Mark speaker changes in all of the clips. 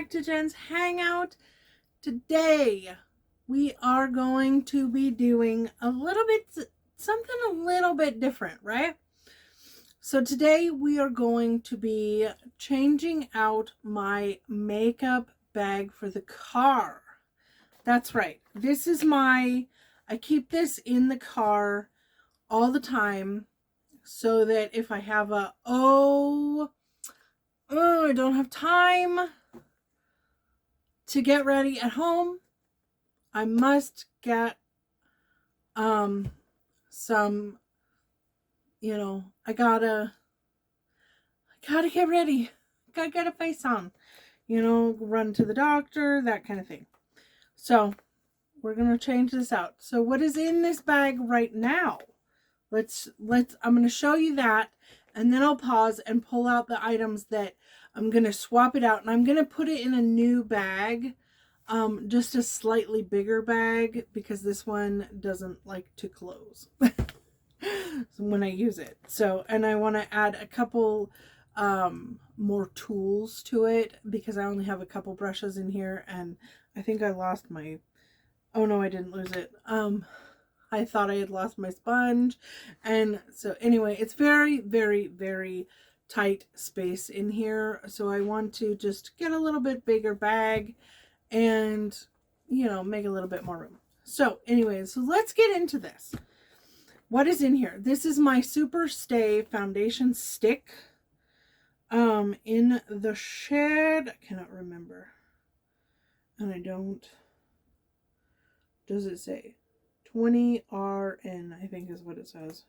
Speaker 1: back to Jen's Hangout. Today we are going to be doing something a little bit different, right? So today we are going to be changing out my makeup bag for the car. That's right. I keep this in the car all the time so that if I have I don't have time to get ready at home, I must get some, I gotta get ready. Gotta get a face on. Run to the doctor, that kind of thing. So we're gonna change this out. So what is in this bag right now? I'm gonna show you that, and then I'll pause and pull out the items that I'm gonna swap it out, and I'm gonna put it in a new bag. Just a slightly bigger bag because this one doesn't like to close when I use it. So, and I want to add a couple more tools to it because I only have a couple brushes in here, and I think I lost my, oh no, I didn't lose it. I thought I had lost my sponge. And so anyway, it's very, very, very tight space in here. So I want to just get a little bit bigger bag and make a little bit more room. So anyways, so let's get into this. What is in here? This is my Super Stay foundation stick in the shade, I cannot remember, and I don't, does it say 20RN? I think is what it says.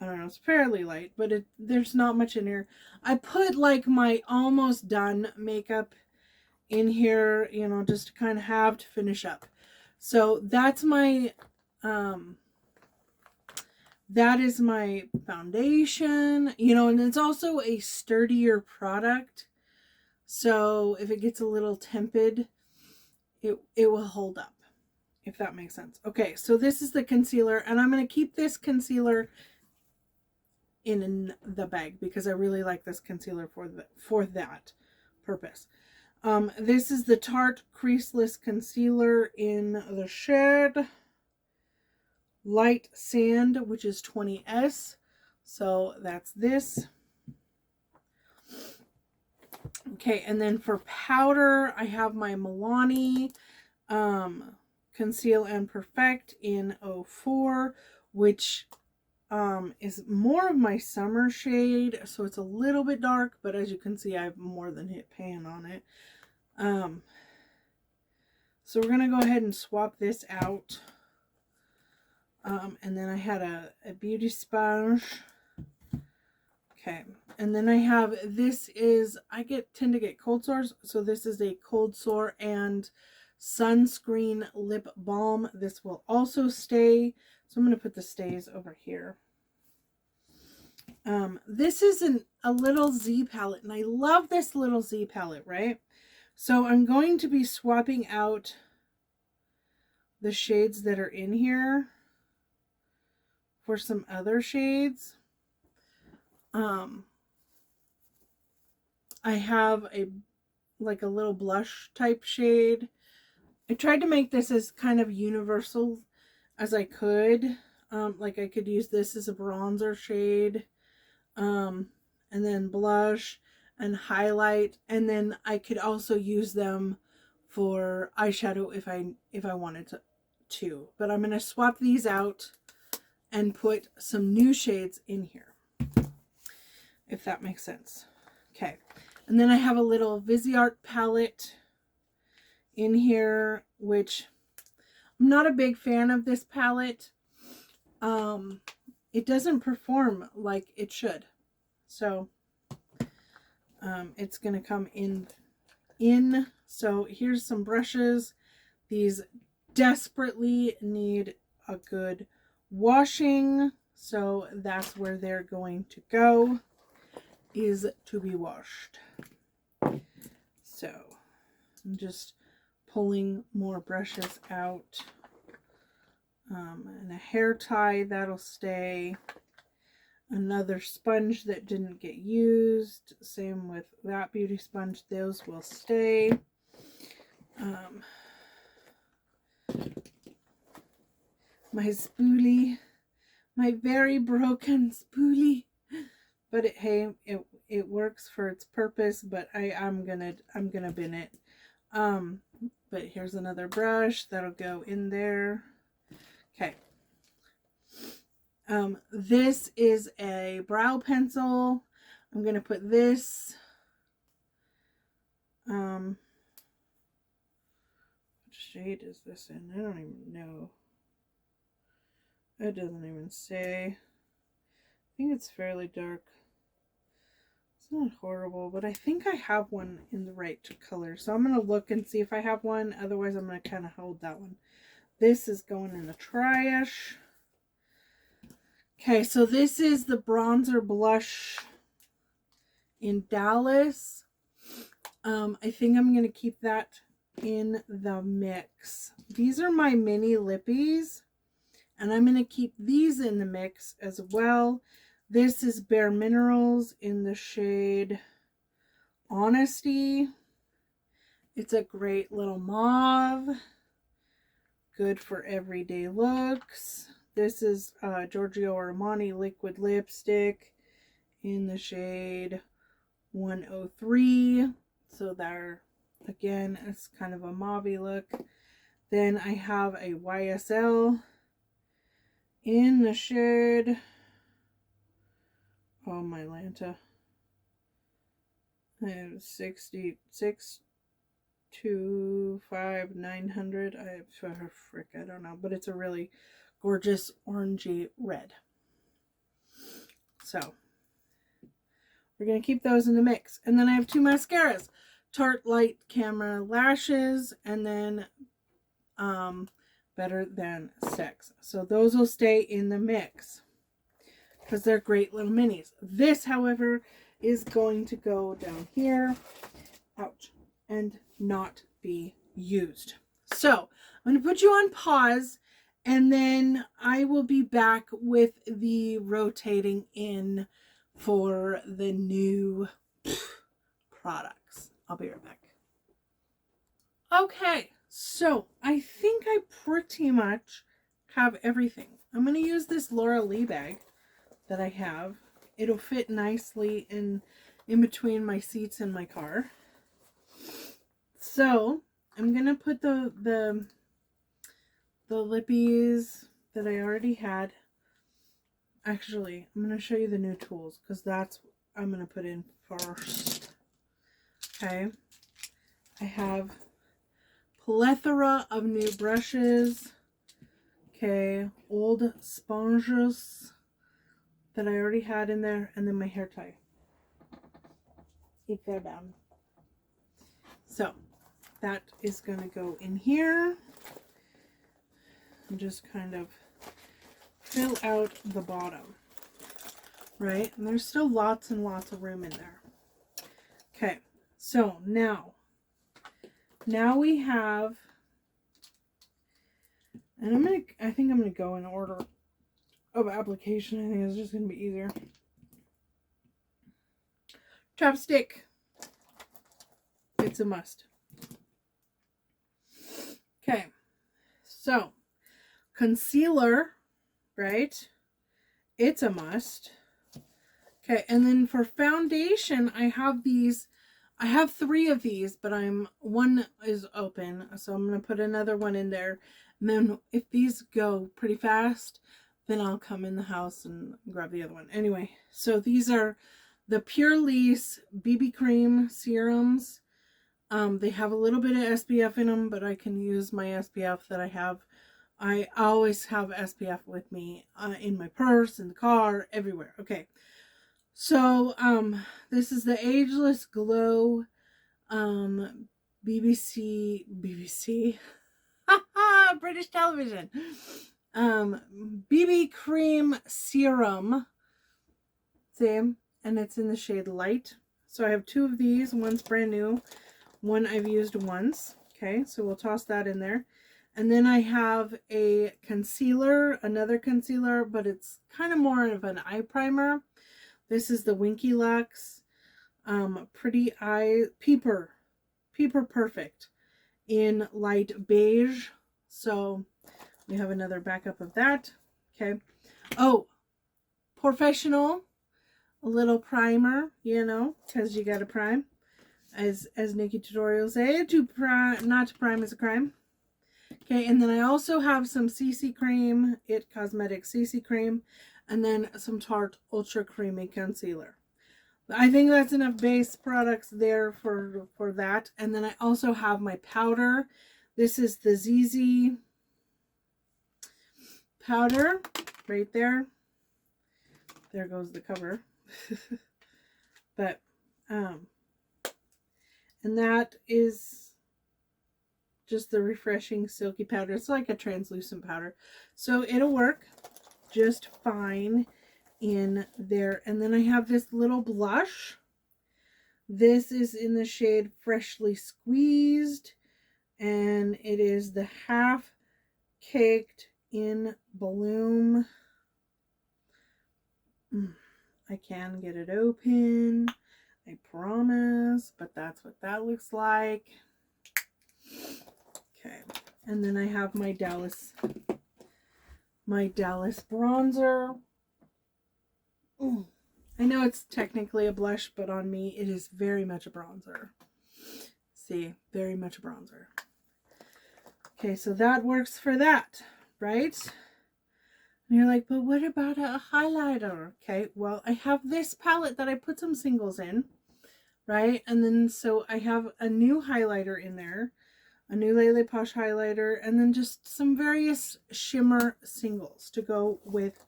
Speaker 1: I don't know, it's fairly light, but there's not much in here. I put like my almost done makeup in here, just to kind of have to finish up. So that's my that is my foundation, and it's also a sturdier product, so if it gets a little tepid, it will hold up, if that makes sense. Okay, so this is the concealer, and I'm going to keep this concealer in the bag because I really like this concealer for that purpose. This is the Tarte Creaseless Concealer in the shade Light Sand, which is 20S. So that's this. Okay, and then for powder, I have my Milani Conceal and Perfect in 04, which is more of my summer shade, so it's a little bit dark, but as you can see, I have more than hit pan on it. So we're gonna go ahead and swap this out. And then I had a beauty sponge. Okay, and then I have, I tend to get cold sores, so this is a cold sore and sunscreen lip balm. This will also stay, so I'm going to put the stays over here. This is a little Z palette, and I love this little Z palette, right? So I'm going to be swapping out the shades that are in here for some other shades. I have a little blush type shade. I tried to make this as kind of universal as I could. Like I could use this as a bronzer shade, and then blush and highlight, and then I could also use them for eyeshadow if I wanted to. But I'm going to swap these out and put some new shades in here, if that makes sense. Okay, and then I have a little Viseart palette in here, which I'm not a big fan of this palette. It doesn't perform like it should, so it's gonna come in. So here's some brushes. These desperately need a good washing, so that's where they're going to go, is to be washed. So I'm just pulling more brushes out, and a hair tie, that'll stay. another sponge that didn't get used. Same with that beauty sponge. Those will stay. My spoolie, my very broken spoolie, but it works for its purpose. But I'm gonna bin it. But here's another brush that'll go in there. Okay. This is a brow pencil. I'm gonna put this. What shade is this in? I don't even know. It doesn't even say. I think it's fairly dark. It's not horrible, but I think I have one in the right color. So I'm going to look and see if I have one. Otherwise, I'm going to kind of hold that one. This is going in the trash. Okay, so this is the bronzer blush in Dallas. I think I'm going to keep that in the mix. These are my mini lippies. And I'm going to keep these in the mix as well. This is Bare Minerals in the shade Honesty. It's a great little mauve. Good for everyday looks. This is Giorgio Armani Liquid Lipstick in the shade 103. So there, again, it's kind of a mauvey look. Then I have a YSL in the shade, oh my Lanta, 66 to 900. I don't know, but it's a really gorgeous orangey red. So we're gonna keep those in the mix. And then I have two mascaras, Tarte Light Camera Lashes, and then Better Than Sex. So those will stay in the mix because they're great little minis. This, however, is going to go down here, ouch, and not be used. So I'm going to put you on pause, and then I will be back with the rotating in for the new products. I'll be right back. Okay, so I think I pretty much have everything. I'm going to use this Laura Lee bag that I have. It'll fit nicely in between my seats in my car. So I'm going to put the lippies that I already had. Actually, I'm going to show you the new tools because that's what I'm going to put in first. Okay, I have plethora of new brushes. Okay, old sponges that I already had in there, and then my hair tie. Keep that down. So that is going to go in here and just kind of fill out the bottom, right? And there's still lots and lots of room in there. Okay, so now we have, and I think I'm gonna go in order of application. I think it's just gonna be easier. Chapstick. It's a must. Okay, so concealer, right? It's a must. Okay, and then for foundation, I have these. I have 3 of these, but one is open, so I'm going to put another one in there. And then if these go pretty fast, then I'll come in the house and grab the other one. Anyway, so these are the Pure Lease BB Cream Serums. They have a little bit of SPF in them, but I can use my SPF that I have. I always have SPF with me in my purse, in the car, everywhere. Okay. So, this is the Ageless Glow, BBC, British television, BB Cream Serum, same, and it's in the shade Light. So I have 2 of these, one's brand new, one I've used once. Okay, so we'll toss that in there. And then I have a concealer, another concealer, but it's kind of more of an eye primer. This is the Winky Lux Pretty Eye Peeper Perfect in light beige. So we have another backup of that. Okay. Oh, professional, a little primer, you know, because you got to prime. As Nikki tutorials say, to prime, not to prime is a crime. Okay, and then I also have some CC cream, It Cosmetics CC cream, and then some Tarte Ultra Creamy Concealer. I think that's enough base products there for that. And then I also have my powder. This is the ZZ powder right there. There goes the cover. But, and that is just the refreshing silky powder. It's like a translucent powder. So it'll work just fine in there. And then I have this little blush. This is in the shade Freshly Squeezed. And it is the Half Caked in Bloom. I can get it open, I promise, but that's what that looks like. Okay, and then I have my Dallas bronzer. I know it's technically a blush, but on me it is very much a bronzer. See, very much a bronzer. Okay, so that works for that, right? And you're like, but what about a highlighter? Okay, well, I have this palette that I put some singles in, right? And then so I have a new highlighter in there, a new Lele Posh highlighter, and then just some various shimmer singles to go with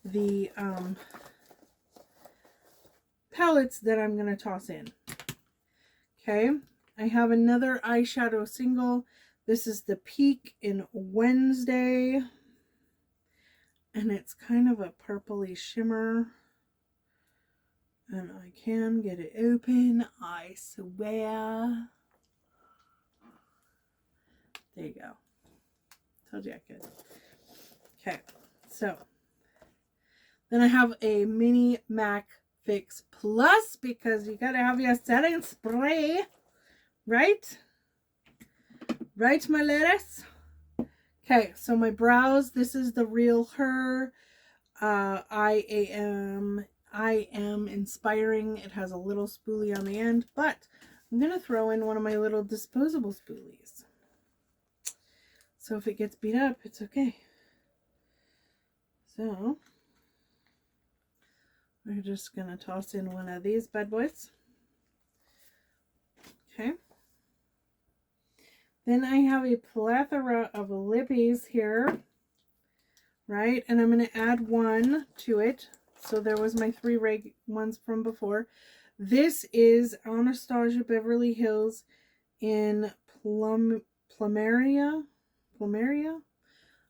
Speaker 1: the palettes that I'm going to toss in. Okay, I have another eyeshadow single. This is the Peak in Wednesday. And it's kind of a purpley shimmer. And I can get it open, I swear. There you go. Told you I could. Okay, so then I have a mini MAC Fix Plus because you gotta have your setting spray, right? Right, my lettuce? Okay, so my brows, this is the Real Her. I am inspiring. It has a little spoolie on the end, but I'm going to throw in one of my little disposable spoolies. So if it gets beat up, it's okay. So we're just going to toss in one of these bad boys. Okay. Then I have a plethora of lippies here, right? And I'm going to add one to it. So there was my 3 ones from before. This is Anastasia Beverly Hills in Plumeria.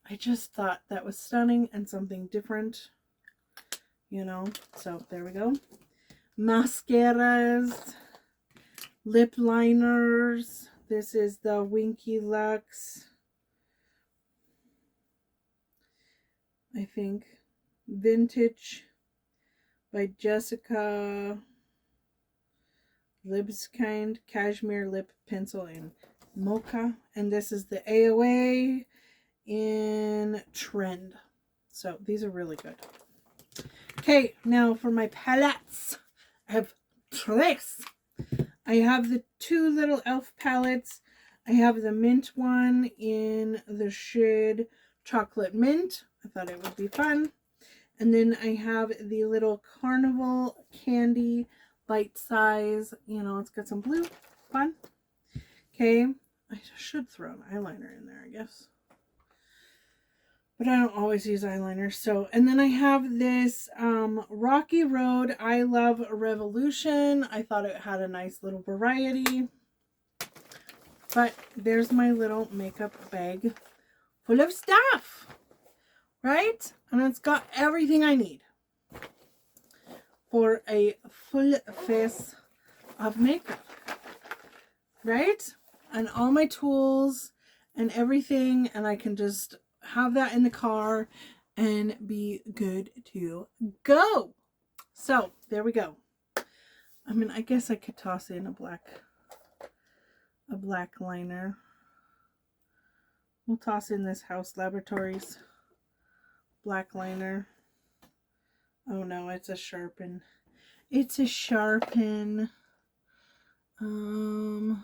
Speaker 1: I just thought that was stunning and something different, you know. So there we go. Mascaras, lip liners. This is the Winky Lux, I think, Vintage by Jessica Libskind Cashmere Lip Pencil in Mocha. And this is the AOA in Trend. So these are really good. Okay, now for my palettes, I have Trace. I have the 2 little e.l.f. palettes. I have the mint one in the shade Chocolate Mint. I thought it would be fun. And then I have the little Carnival Candy bite size. You know, it's got some blue. Fun. Okay. I should throw an eyeliner in there, I guess. But I don't always use eyeliner. So, and then I have this Rocky Road I Love Revolution. I thought it had a nice little variety. But there's my little makeup bag full of stuff. Right? And it's got everything I need for a full face of makeup. Right? And all my tools and everything, and I can just have that in the car and be good to go. So there we go. I mean, I guess I could toss in a black liner. We'll toss in this House Laboratories black liner. Oh no, it's a sharpen. It's a sharpen. I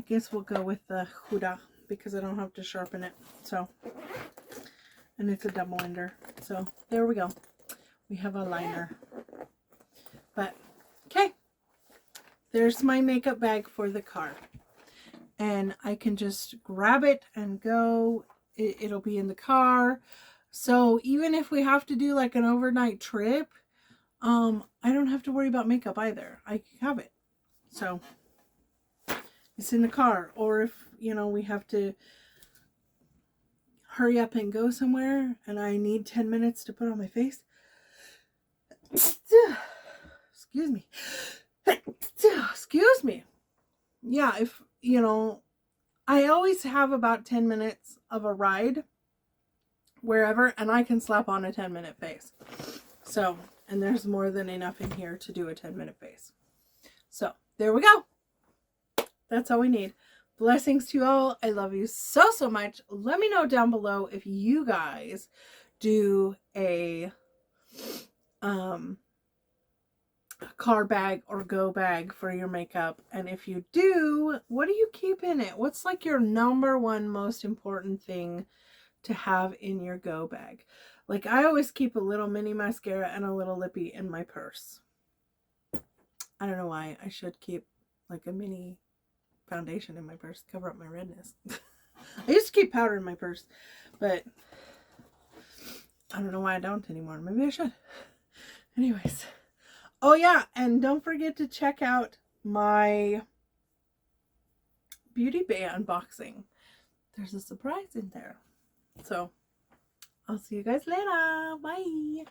Speaker 1: guess we'll go with the Huda because I don't have to sharpen it. So, and it's a double ender. So there we go. We have a liner. But okay, there's my makeup bag for the car, and I can just grab it and go. It'll be in the car. So even if we have to do like an overnight trip, I don't have to worry about makeup either. I have it. So it's in the car. Or if, you know, we have to hurry up and go somewhere and I need 10 minutes to put on my face. Excuse me. Excuse me. Yeah, if, you know, I always have about 10 minutes of a ride wherever, and I can slap on a 10-minute face. So, and there's more than enough in here to do a 10-minute face. So, there we go. That's all we need. Blessings to you all. I love you so, so much. Let me know down below if you guys do a car bag or go bag for your makeup. And if you do, what do you keep in it? What's like your number one most important thing to have in your go bag? Like, I always keep a little mini mascara and a little lippy in my purse. I don't know why. I should keep like a mini foundation in my purse to cover up my redness. I used to keep powder in my purse, but I don't know why I don't anymore. Maybe I should. Anyways. Oh yeah, and don't forget to check out my Beauty Bay unboxing. There's a surprise in there. So, I'll see you guys later. Bye.